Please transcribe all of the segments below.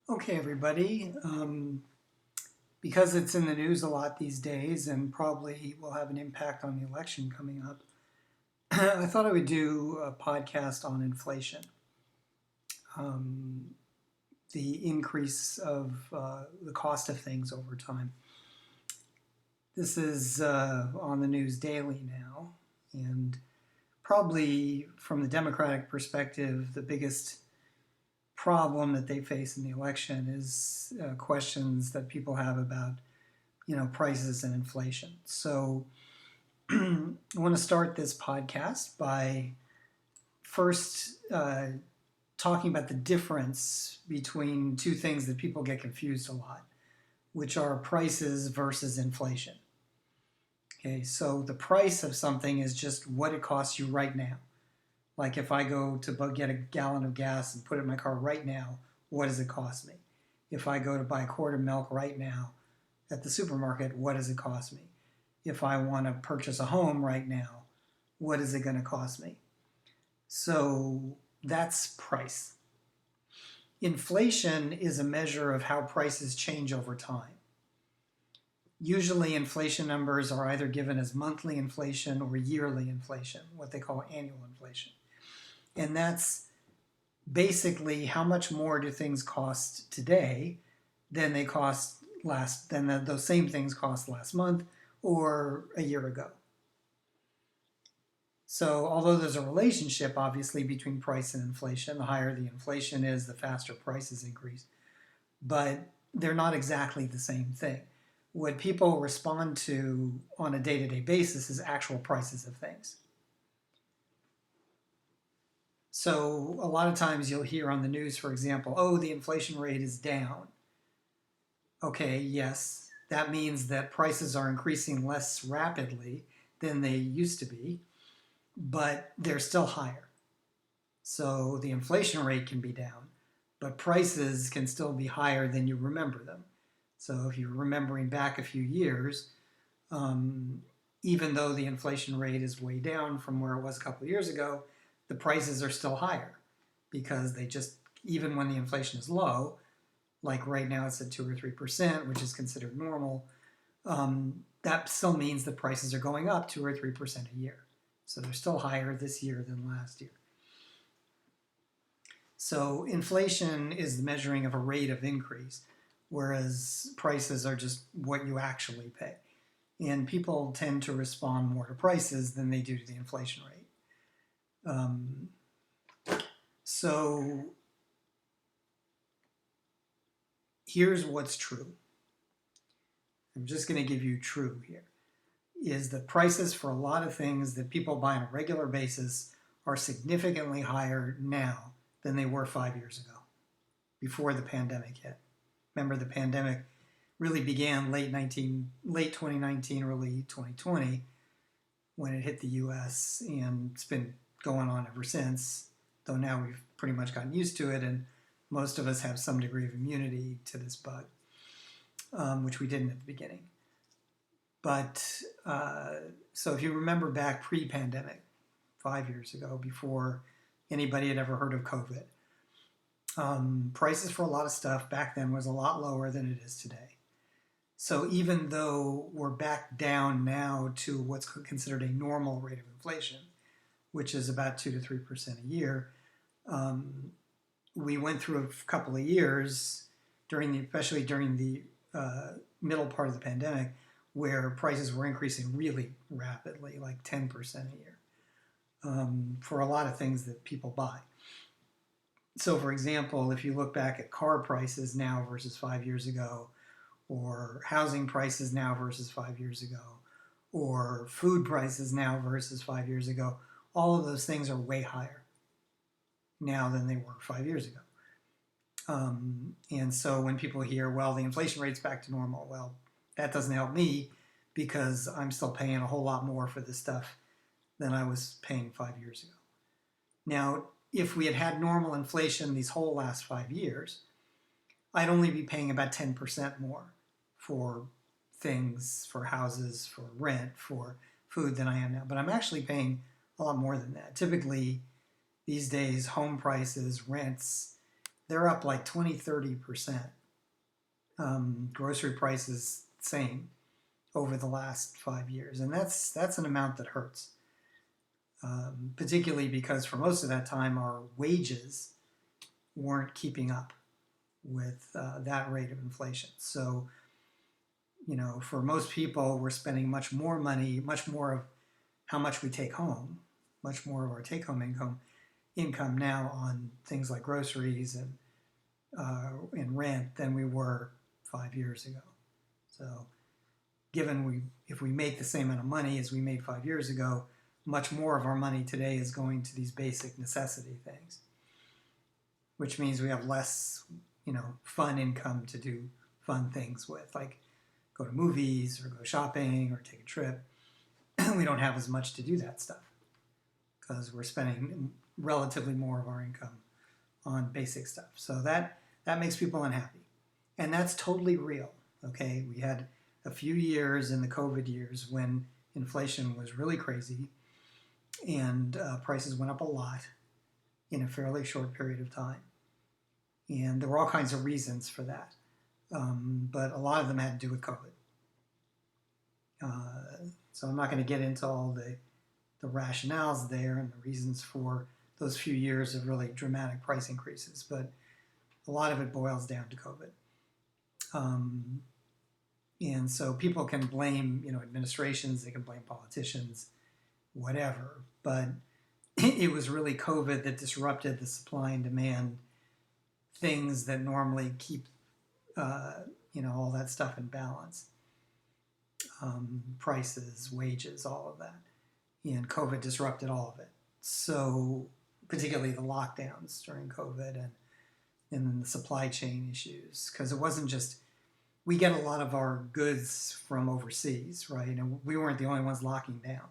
Okay, everybody. Because it's in the news a lot these days and probably will have an impact on the election coming up, I thought I would do a podcast on inflation, um, the increase of the cost of things over time. This is on the news daily now, and probably from the Democratic perspective, the biggest problem that they face in the election is questions that people have about prices and inflation. So I want to start this podcast by first talking about the difference between two things that people get confused a lot, which are prices versus inflation. Okay, so the price of something is just what it costs you right now. Like if I go to get a gallon of gas and put it in my car right now, what does it cost me? If I go to buy a quart of milk right now at the supermarket, what does it cost me? If I want to purchase a home right now, what is it going to cost me? So that's price. Inflation is a measure of how prices change over time. Usually, inflation numbers are either given as monthly inflation or yearly inflation, what they call annual inflation. And that's basically how much more do things cost today than they cost those same things cost last month or a year ago. So although there's a relationship obviously between price and inflation, the higher the inflation is, the faster prices increase. But they're not exactly the same thing. What people respond to on a day-to-day basis is actual prices of things. So a lot of times you'll hear on the news, for example, oh, the inflation rate is down. Okay, yes, that means that prices are increasing less rapidly than they used to be, but they're still higher. So the inflation rate can be down, but prices can still be higher than you remember them. So if you're remembering back a few years, um, even though the inflation rate is way down from where it was a couple of years ago, the prices are still higher because even when the inflation is low, like right now it's at 2 or 3%, which is considered normal, that still means the prices are going up 2 or 3% a year. So they're still higher this year than last year. So inflation is the measuring of a rate of increase, whereas prices are just what you actually pay. And people tend to respond more to prices than they do to the inflation rate. So here's what's true. I'm just going to give you true here. Is that prices for a lot of things that people buy on a regular basis are significantly higher now than they were 5 years ago, before the pandemic hit. Remember, the pandemic really began late 2019, early 2020, when it hit the U.S., and it's been going on ever since, though now we've pretty much gotten used to it, and most of us have some degree of immunity to this bug, which we didn't at the beginning. But so if you remember back pre-pandemic, 5 years ago, before anybody had ever heard of COVID, prices for a lot of stuff back then was a lot lower than it is today. So even though we're back down now to what's considered a normal rate of inflation, which is about 2 to 3% a year, we went through a couple of years especially during the middle part of the pandemic, where prices were increasing really rapidly, like 10% a year, for a lot of things that people buy. So, for example, if you look back at car prices now versus 5 years ago, or housing prices now versus 5 years ago, or food prices now versus 5 years ago, all of those things are way higher now than they were 5 years ago. And so when people hear, well, the inflation rate's back to normal, well, that doesn't help me because I'm still paying a whole lot more for this stuff than I was paying 5 years ago. Now, if we had had normal inflation these whole last 5 years, I'd only be paying about 10% more for things, for houses, for rent, for food than I am now. But I'm actually paying a lot more than that. Typically, these days, home prices, rents, they're up like 20, 30%. Grocery prices, same over the last 5 years. And that's an amount that hurts, particularly because for most of that time, our wages weren't keeping up with that rate of inflation. So, for most people, we're spending much more money, much more of how much we take home, much more of our take-home income now on things like groceries and rent than we were 5 years ago. So, if we make the same amount of money as we made 5 years ago, much more of our money today is going to these basic necessity things, which means we have less, fun income to do fun things with, like go to movies or go shopping or take a trip. We don't have as much to do that stuff because we're spending relatively more of our income on basic stuff. So that makes people unhappy. And that's totally real, okay? We had a few years in the COVID years when inflation was really crazy and prices went up a lot in a fairly short period of time. And there were all kinds of reasons for that. But a lot of them had to do with COVID. So I'm not going to get into all the rationales there and the reasons for those few years of really dramatic price increases, but a lot of it boils down to COVID. And so people can blame, administrations, they can blame politicians, whatever, but it was really COVID that disrupted the supply and demand things that normally keep, all that stuff in balance. Prices, wages, all of that. And COVID disrupted all of it. So particularly the lockdowns during COVID and then the supply chain issues, because it wasn't just, we get a lot of our goods from overseas, right? And we weren't the only ones locking down.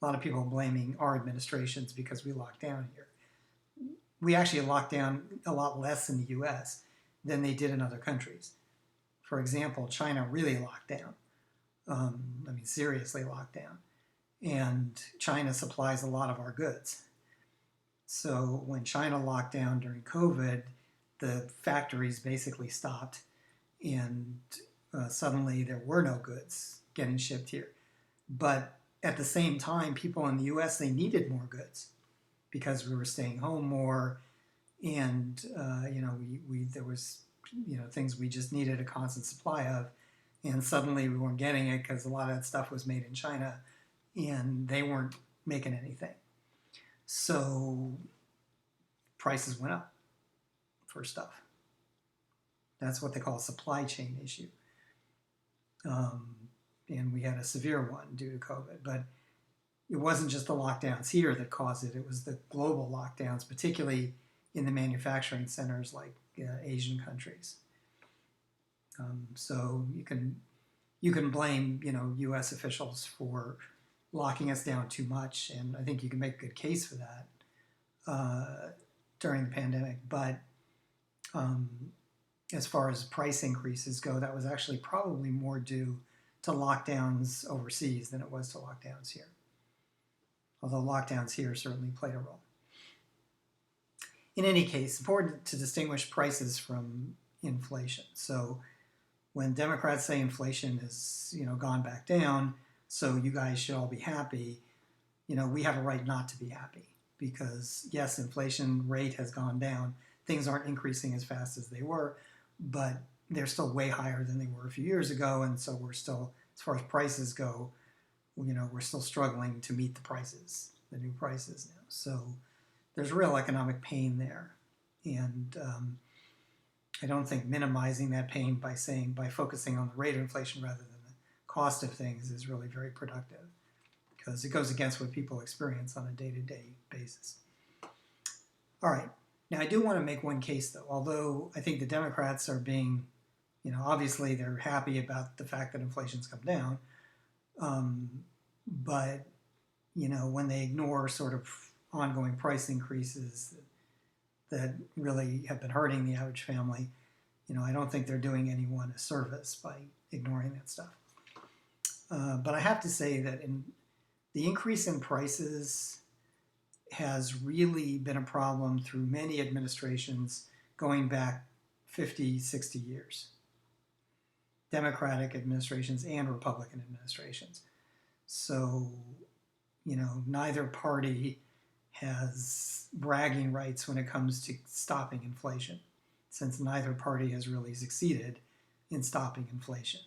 A lot of people blaming our administrations because we locked down here. We actually locked down a lot less in the US than they did in other countries. For example, China really locked down. Seriously locked down. And China supplies a lot of our goods. So when China locked down during COVID, the factories basically stopped and suddenly there were no goods getting shipped here. But at the same time, people in the US, they needed more goods because we were staying home more and, there was, things we just needed a constant supply of. And suddenly we weren't getting it because a lot of that stuff was made in China and they weren't making anything. So prices went up for stuff. That's what they call a supply chain issue. And we had a severe one due to COVID. But it wasn't just the lockdowns here that caused it. It was the global lockdowns, particularly in the manufacturing centers like Asian countries. So you can blame U.S. officials for locking us down too much, and I think you can make a good case for that during the pandemic. But as far as price increases go, that was actually probably more due to lockdowns overseas than it was to lockdowns here. Although lockdowns here certainly played a role. In any case, important to distinguish prices from inflation. So when Democrats say inflation has, gone back down, so you guys should all be happy, we have a right not to be happy because yes, inflation rate has gone down. Things aren't increasing as fast as they were, but they're still way higher than they were a few years ago. And so we're still, as far as prices go, we're still struggling to meet the new prices now. So there's real economic pain there. And I don't think minimizing that pain by focusing on the rate of inflation rather than the cost of things is really very productive because it goes against what people experience on a day-to-day basis. All right. Now, I do want to make one case, though. Although I think the Democrats are being, obviously they're happy about the fact that inflation's come down. But, when they ignore sort of ongoing price increases that really have been hurting the average family, I don't think they're doing anyone a service by ignoring that stuff. But I have to say that the increase in prices has really been a problem through many administrations going back 50, 60 years. Democratic administrations and Republican administrations. So, neither party has bragging rights when it comes to stopping inflation, since neither party has really succeeded in stopping inflation.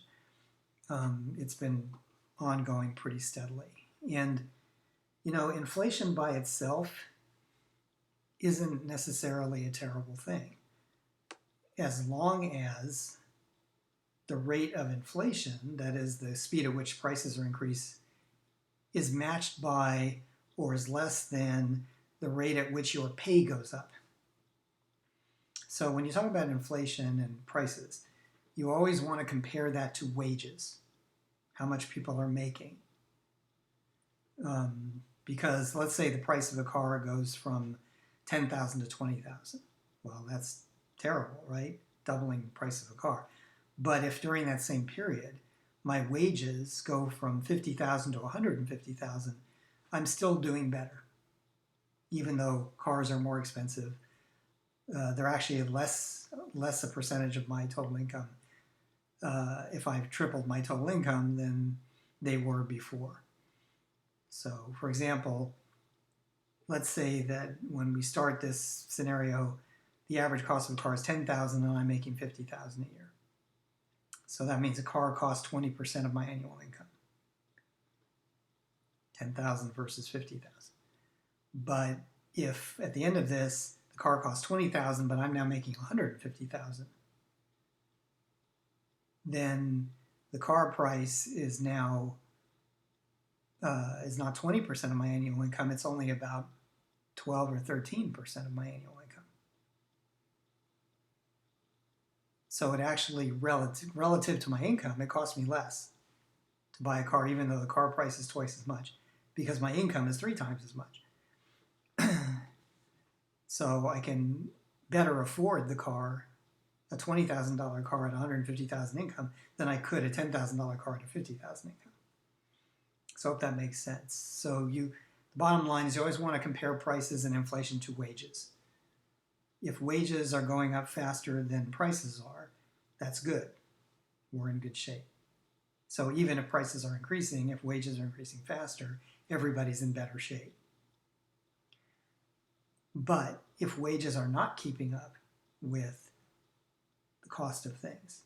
It's been ongoing pretty steadily. And, inflation by itself isn't necessarily a terrible thing, as long as the rate of inflation, that is the speed at which prices are increased, is matched by or is less than the rate at which your pay goes up. So when you talk about inflation and prices, you always want to compare that to wages, how much people are making. Because let's say the price of a car goes from $10,000 to $20,000. Well, that's terrible, right? Doubling the price of a car. But if during that same period, my wages go from $50,000 to $150,000, I'm still doing better. Even though cars are more expensive, they're actually less a percentage of my total income. If I've tripled my total income than they were before. So, for example, let's say that when we start this scenario, the average cost of a car is $10,000 and I'm making $50,000 a year. So that means a car costs 20% of my annual income. $10,000 versus $50,000. But if at the end of this, the car costs $20,000, but I'm now making $150,000, then the car price is now is not 20% of my annual income. It's only about 12 or 13% of my annual income. So it actually, relative to my income, it costs me less to buy a car, even though the car price is twice as much, because my income is 3 times as much. So I can better afford the car, a $20,000 car at $150,000 income, than I could a $10,000 car at a $50,000 income. So I hope that makes sense. So the bottom line is you always want to compare prices and inflation to wages. If wages are going up faster than prices are, that's good. We're in good shape. So even if prices are increasing, if wages are increasing faster, everybody's in better shape. But if wages are not keeping up with the cost of things,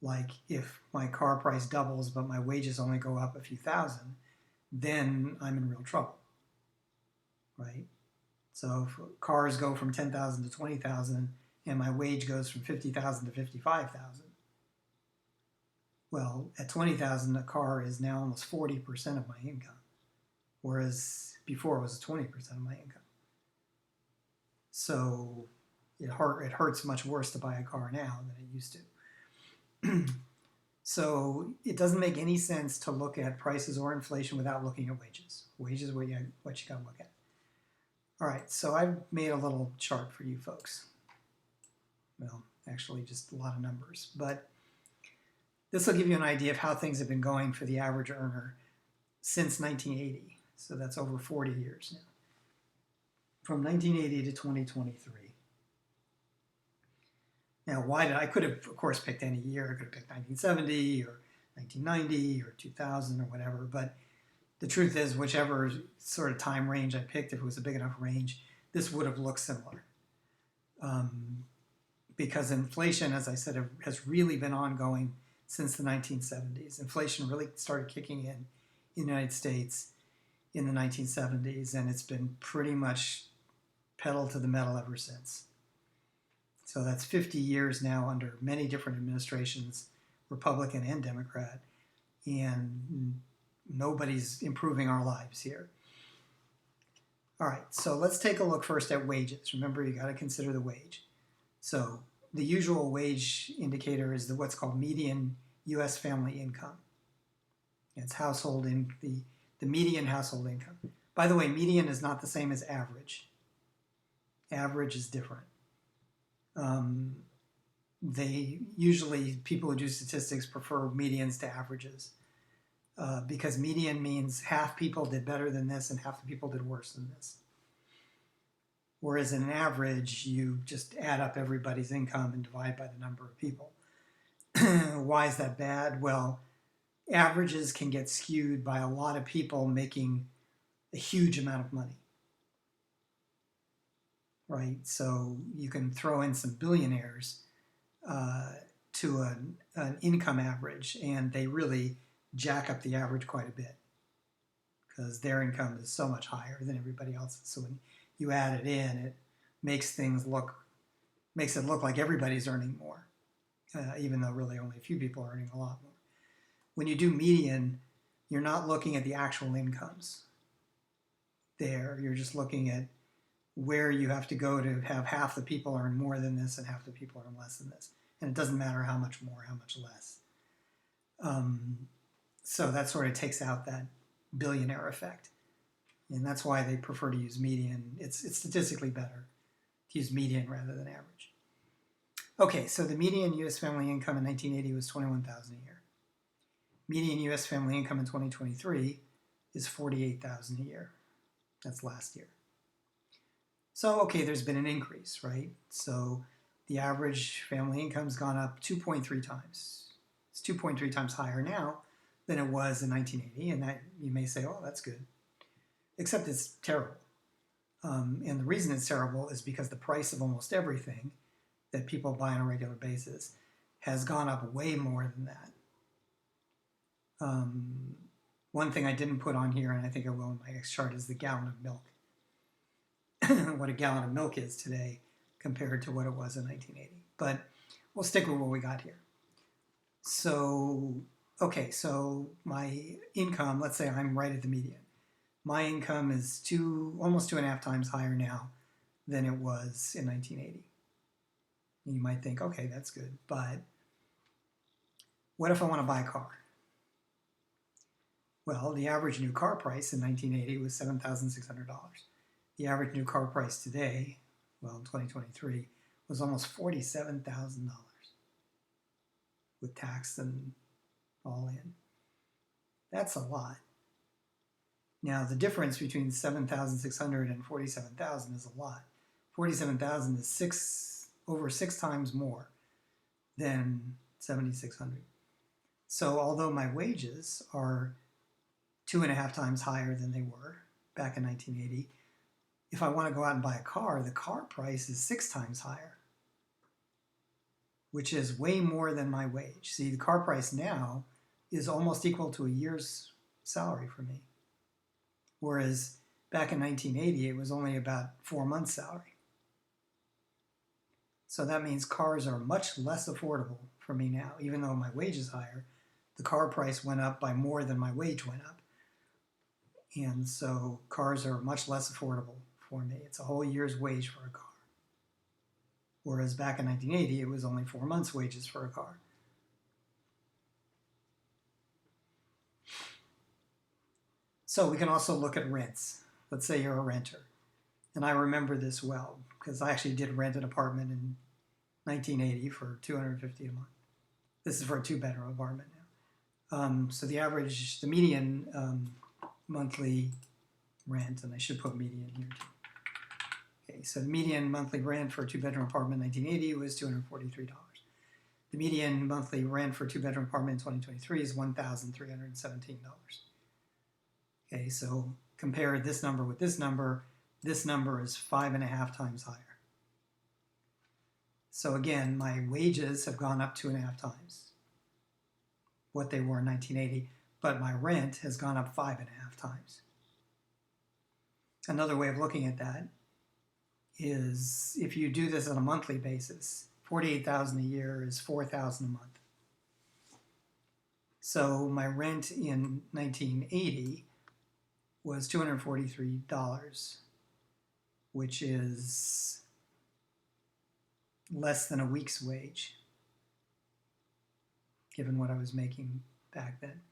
like if my car price doubles but my wages only go up a few thousand, then I'm in real trouble, right? So if cars go from 10,000 to 20,000 and my wage goes from 50,000 to 55,000, well, at 20,000, a car is now almost 40% of my income, whereas before it was 20% of my income. So it hurts much worse to buy a car now than it used to. So it doesn't make any sense to look at prices or inflation without looking at wages. Wages is what you got to look at. All right, so I've made a little chart for you folks. Well, actually just a lot of numbers, but this will give you an idea of how things have been going for the average earner since 1980. So that's over 40 years now. From 1980 to 2023. Now, I could have, of course, picked any year. I could have picked 1970 or 1990 or 2000 or whatever. But the truth is, whichever sort of time range I picked, if it was a big enough range, this would have looked similar. Because inflation, as I said, has really been ongoing since the 1970s. Inflation really started kicking in the United States in the 1970s, and it's been pretty much pedal to the metal ever since. So that's 50 years now under many different administrations, Republican and Democrat, and nobody's improving our lives here. All right, so let's take a look first at wages. Remember, you got to consider the wage. So the usual wage indicator is what's called median U.S. family income. It's the median household income. By the way, median is not the same as average. Average is different. People who do statistics prefer medians to averages because median means half people did better than this and half the people did worse than this. Whereas in an average, you just add up everybody's income and divide by the number of people. Why is that bad? Well, averages can get skewed by a lot of people making a huge amount of money, right? So you can throw in some billionaires to an income average, and they really jack up the average quite a bit because their income is so much higher than everybody else's. So when you add it in, it makes it look like everybody's earning more, even though really only a few people are earning a lot more. When you do median, you're not looking at the actual incomes there. You're just looking at where you have to go to have half the people earn more than this and half the people earn less than this. And it doesn't matter how much more, how much less. So that sort of takes out that billionaire effect. And that's why they prefer to use median. It's statistically better to use median rather than average. Okay, so the median U.S. family income in 1980 was $21,000 a year. Median U.S. family income in 2023 is $48,000 a year. That's last year. So, okay, there's been an increase, right? So the average family income's gone up 2.3 times. It's 2.3 times higher now than it was in 1980, and that you may say, oh, that's good. Except it's terrible. And the reason it's terrible is because the price of almost everything that people buy on a regular basis has gone up way more than that. One thing I didn't put on here, and I think I will in my next chart, is the gallon of milk. What a gallon of milk is today compared to what it was in 1980. But we'll stick with what we got here. So, okay, so my income, let's say I'm right at the median. My income is almost 2.5 times higher now than it was in 1980. You might think, okay, that's good, but what if I want to buy a car? Well, the average new car price in 1980 was $7,600. The average new car price today, well, in 2023, was almost $47,000 with tax and all in. That's a lot. Now, the difference between 7,600 and 47,000 is a lot. 47,000 is over 6 times more than 7,600. So although my wages are 2.5 times higher than they were back in 1980, if I want to go out and buy a car, the car price is 6 times higher, which is way more than my wage. See, the car price now is almost equal to a year's salary for me. Whereas back in 1980, it was only about 4 months' salary. So that means cars are much less affordable for me now. Even though my wage is higher, the car price went up by more than my wage went up. And so cars are much less affordable for me. It's a whole year's wage for a car. Whereas back in 1980, it was only 4 months' wages for a car. So we can also look at rents. Let's say you're a renter. And I remember this well, because I actually did rent an apartment in 1980 for $250 a month. This is for a 2-bedroom apartment now. So the median monthly rent, and I should put median here too. Okay, so the median monthly rent for a 2-bedroom apartment in 1980 was $243. The median monthly rent for a 2-bedroom apartment in 2023 is $1,317. Okay, so compare this number with this number is 5.5 times higher. So again, my wages have gone up 2.5 times what they were in 1980, but my rent has gone up 5.5 times. Another way of looking at that is if you do this on a monthly basis, $48,000 a year is $4,000 a month. So my rent in 1980 was $243, which is less than a week's wage, given what I was making back then.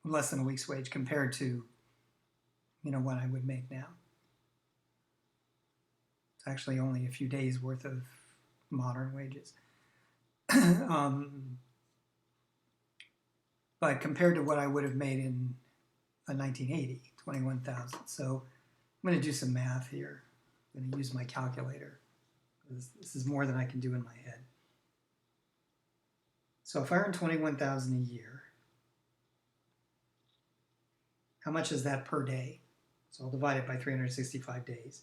Less than a week's wage compared to, what I would make now. It's actually only a few days worth of modern wages. But compared to what I would have made in 1980, 21,000. So I'm going to do some math here. I'm going to use my calculator. This is more than I can do in my head. So if I earn $21,000 a year, how much is that per day? So I'll divide it by 365 days.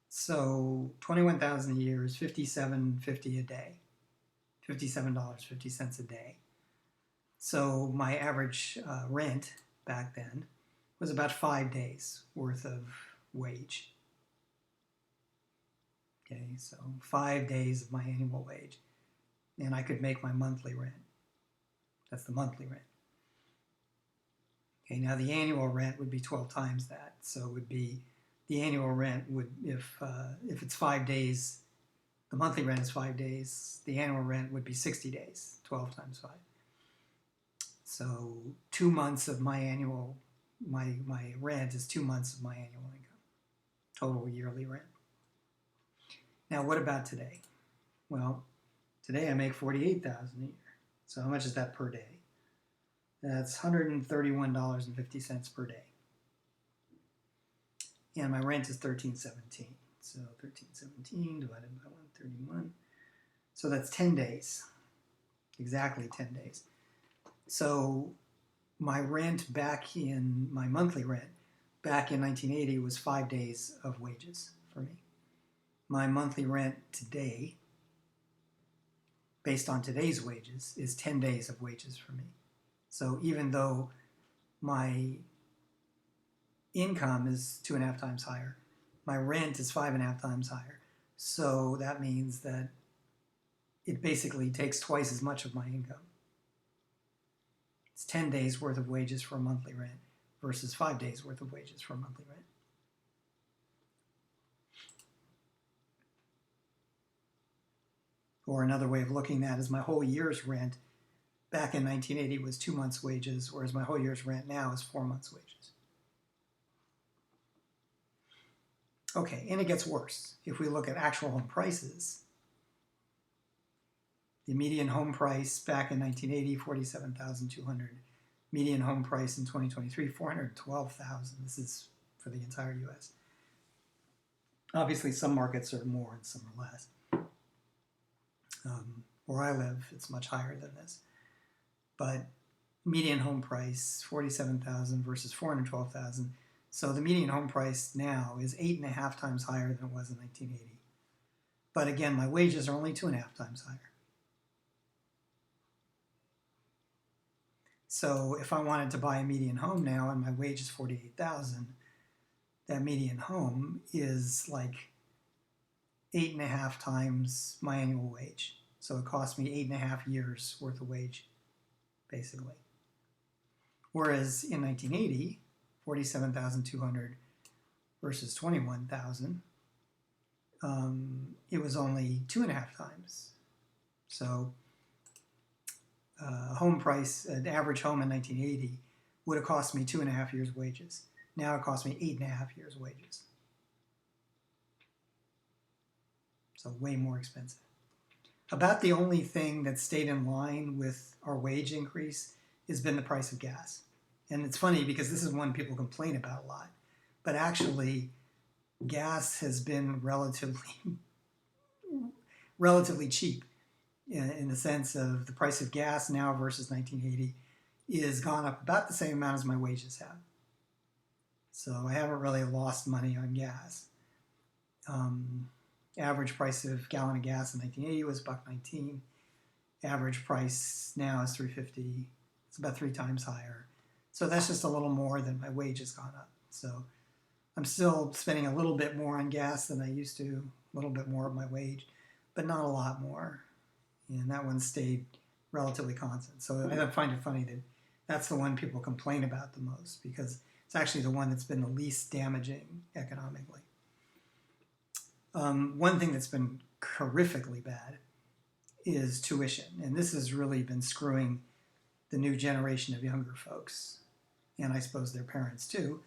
So $21,000 a year is $57.50 a day, $57.50 a day. So my average rent back then was about 5 days worth of wage. Okay, so 5 days of my annual wage, and I could make my monthly rent. That's the monthly rent. Okay, now the annual rent would be 12 times that. So it would be, the annual rent would, if it's 5 days, the monthly rent is 5 days, the annual rent would be 60 days, 12 times 5. So 2 months of my annual, my rent is 2 months of my annual income, total yearly rent. Now what about today? Well, today I make $48,000 a year. So how much is that per day? That's $131.50 per day. And my rent is $13.17. So $13.17 divided by 131. So that's 10 days. Exactly 10 days. So my rent back in, my monthly rent back in 1980 was 5 days of wages for me. My monthly rent today, based on today's wages, is 10 days of wages for me. So even though my income is 2.5 times higher, my rent is 5.5 times higher. So that means that it basically takes twice as much of my income. It's 10 days worth of wages for a monthly rent versus 5 days worth of wages for a monthly rent. Or another way of looking at it is my whole year's rent back in 1980 was 2 months' wages, whereas my whole year's rent now is 4 months' wages. Okay, and it gets worse. If we look at actual home prices, the median home price back in 1980, $47,200. Median home price in 2023, $412,000. This is for the entire U.S. Obviously, some markets are more and some are less. Where I live, it's much higher than this. But median home price, $47,000 versus $412,000. So the median home price now is 8.5 times higher than it was in 1980. But again, my wages are only 2.5 times higher. So if I wanted to buy a median home now and my wage is $48,000, that median home is like 8.5 times my annual wage. So it cost me 8.5 years worth of wage, basically. Whereas in 1980, $47,200 versus $21,000, it was only 2.5 times. So home price, an average home in 1980 would have cost me 2.5 years' wages. Now it costs me 8.5 years' wages. So way more expensive. About the only thing that stayed in line with our wage increase has been the price of gas. And it's funny because this is one people complain about a lot. But actually, gas has been relatively cheap in the sense of the price of gas now versus 1980 is gone up about the same amount as my wages have. So I haven't really lost money on gas. Average price of gallon of gas in 1980 was $1.19. Average price now is $3.50. It's about 3 times higher. So that's just a little more than my wage has gone up. So I'm still spending a little bit more on gas than I used to, a little bit more of my wage, but not a lot more. And that one stayed relatively constant. So I find it funny that that's the one people complain about the most because it's actually the one that's been the least damaging economically. One thing that's been horrifically bad is tuition. And this has really been screwing the new generation of younger folks, and I suppose their parents too.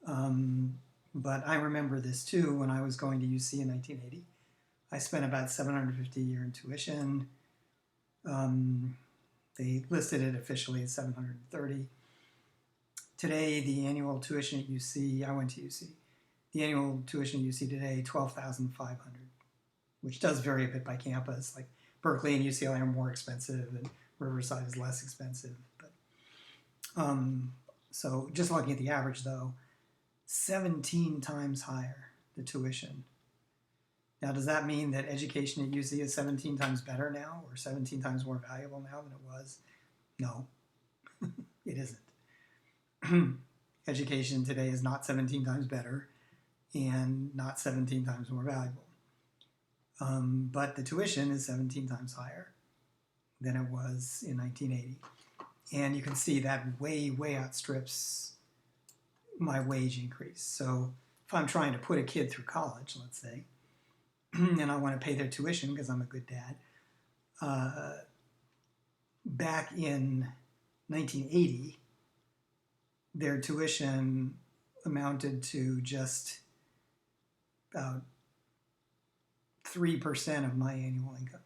But I remember this too when I was going to UC in 1980. I spent about $750 a year in tuition. They listed it officially at $730. Today, the annual tuition at UC, I went to UC, the annual tuition you see today, $12,500, which does vary a bit by campus. Like Berkeley and UCLA are more expensive, and Riverside is less expensive. But so just looking at the average, though, 17 times higher the tuition. Now, does that mean that education at UC is 17 times better now, or 17 times more valuable now than it was? No, it isn't. Education today is not 17 times better and not 17 times more valuable. But the tuition is 17 times higher than it was in 1980. And you can see that way, way outstrips my wage increase. So if I'm trying to put a kid through college, let's say, and I want to pay their tuition because I'm a good dad, back in 1980, their tuition amounted to just about 3% of my annual income.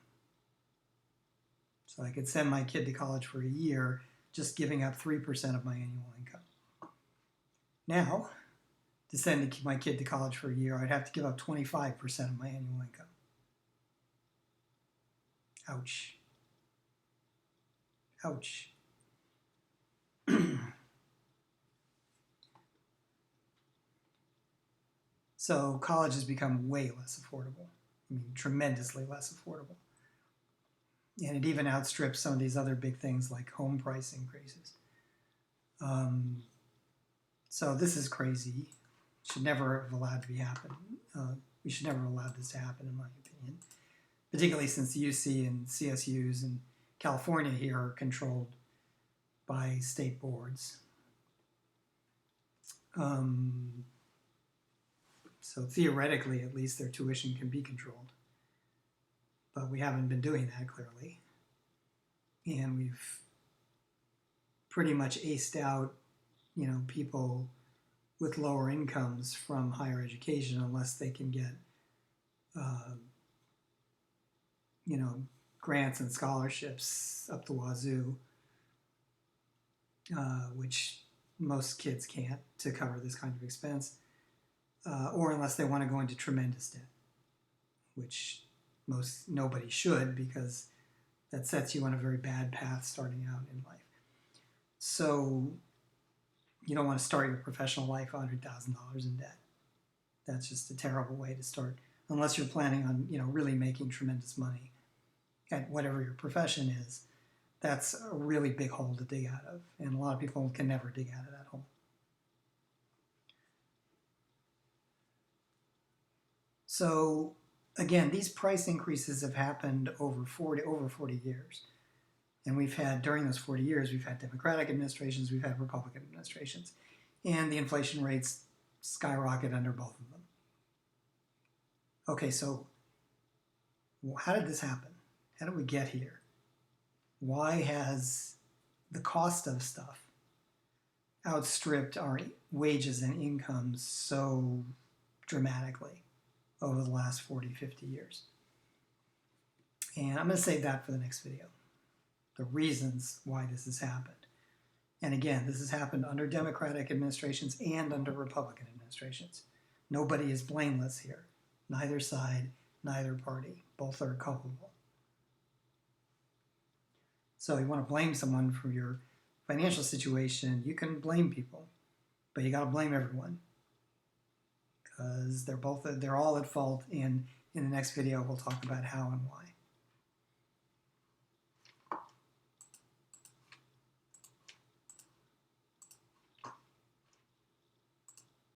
So I could send my kid to college for a year just giving up 3% of my annual income. Now, to send my kid to college for a year, I'd have to give up 25% of my annual income. Ouch. Ouch. So college has become way less affordable. I mean, tremendously less affordable. And it even outstrips some of these other big things like home price increases. So this is crazy. Should never have allowed to be happen. We should never have allowed this to happen, in my opinion. Particularly since the UC and CSUs in California here are controlled by state boards. So theoretically, at least, their tuition can be controlled. But we haven't been doing that, clearly. And we've pretty much aced out, people with lower incomes from higher education unless they can get, grants and scholarships up the wazoo, which most kids can't to cover this kind of expense, or unless they want to go into tremendous debt, which nobody should, because that sets you on a very bad path starting out in life. So you don't want to start your professional life $100,000 in debt. That's just a terrible way to start, unless you're planning on really making tremendous money at whatever your profession is. That's a really big hole to dig out of, and a lot of people can never dig out of that hole. So again, these price increases have happened over 40 years. And we've had, during those 40 years, we've had Democratic administrations, we've had Republican administrations. And the inflation rates skyrocket under both of them. Okay, so how did this happen? How did we get here? Why has the cost of stuff outstripped our wages and incomes so dramatically over the last 40, 50 years? And I'm going to save that for the next video. The reasons why this has happened. And again, this has happened under Democratic administrations and under Republican administrations. Nobody is blameless here. Neither side, neither party. Both are culpable. So you want to blame someone for your financial situation, you can blame people, but you got to blame everyone, because they're all at fault, and in the next video we'll talk about how and why.